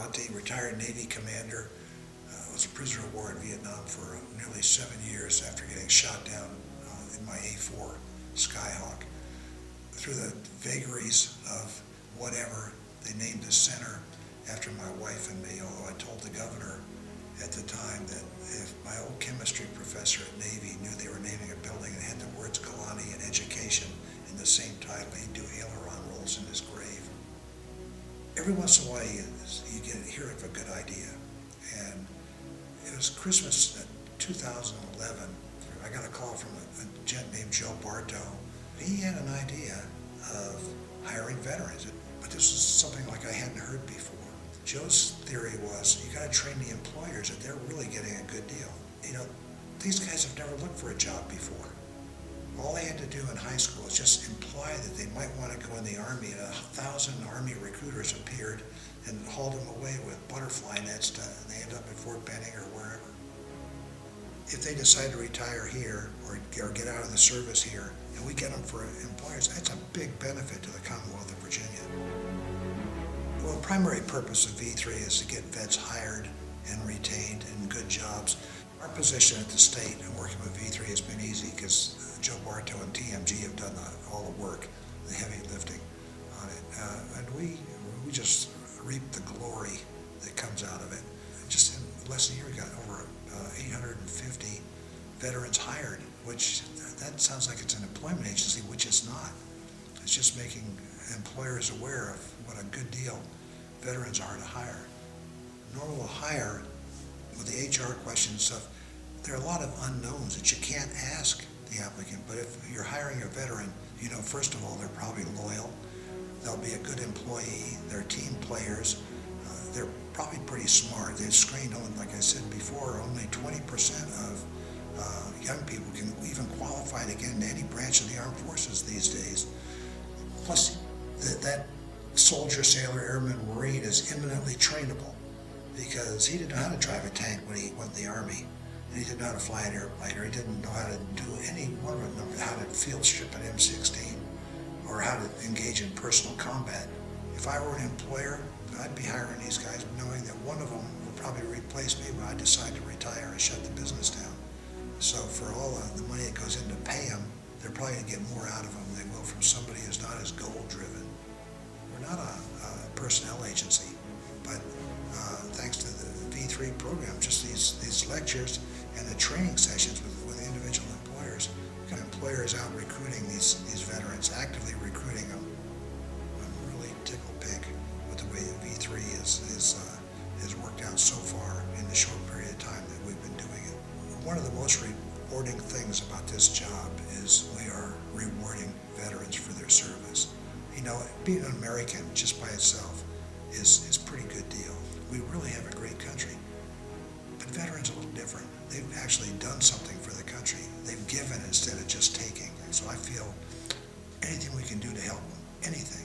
Galanti, retired Navy commander, was a prisoner of war in Vietnam for nearly 7 years after getting shot down in my A4 Skyhawk. Through the vagaries of whatever, they named the center after my wife and me, although I told the governor at the time that if my old chemistry professor at Navy knew they were naming a building and had the words Galanti and education in the same title, he'd do aileron rolls in his grave. Every once in a while you hear of a good idea. And it was Christmas 2011. I got a call from a gent named Joe Bartow. He had an idea of hiring veterans, but this was something like I hadn't heard before. Joe's theory was you got to train the employers that they're really getting a good deal. You know, these guys have never looked for a job before. All they had to do in high school is just imply that they might want to go in the Army, and 1,000 Army recruiters appeared and hauled them away with butterfly nets and they end up at Fort Benning or wherever. If they decide to retire here or get out of the service here, and we get them for employers, that's a big benefit to the Commonwealth of Virginia. Well, the primary purpose of V3 is to get vets hired and retained in good jobs. Our position at the state and working with V3 has been easy because Joe Bartow and TMG have done all the work, the heavy lifting on it. And we just reap the glory that comes out of it. Just in less than a year, we got over 850 veterans hired, which that sounds like it's an employment agency, which it's not. It's just making employers aware of what a good deal veterans are to hire. Normal hire, with the HR questions and stuff, there are a lot of unknowns that you can't ask the applicant, but if you're hiring a veteran, you know, first of all, they're probably loyal, they'll be a good employee, they're team players, they're probably pretty smart. They've screened on, like I said before, only 20% of young people can even qualify to get into any branch of the armed forces these days. Plus, that soldier, sailor, airman, Marine is eminently trainable because he didn't know how to drive a tank when he went in the Army. And he didn't know how to fly an airplane, or he didn't know how to do any one of them, how to field strip an M16 or how to engage in personal combat. If I were an employer, I'd be hiring these guys knowing that one of them will probably replace me when I decide to retire and shut the business down. So for all the money that goes in to pay them, they're probably going to get more out of them than they will from somebody who's not as goal-driven. We're not a personnel agency, but thanks to the V3 program, just these lectures and the training sessions with individual employers, we've got employers out recruiting these veterans, actively recruiting them. I'm really tickled pink with the way that V3 has worked out so far in the short period of time that we've been doing it. One of the most rewarding things about this job is we are rewarding veterans for their service. You know, being an American just by itself is a pretty good deal. We really have a great country. But veterans are a little different. They've actually done something for the country. They've given instead of just taking. And so I feel anything we can do to help them, anything,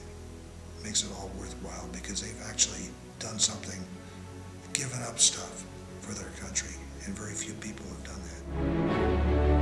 makes it all worthwhile because they've actually done something, given up stuff for their country, and very few people have done that.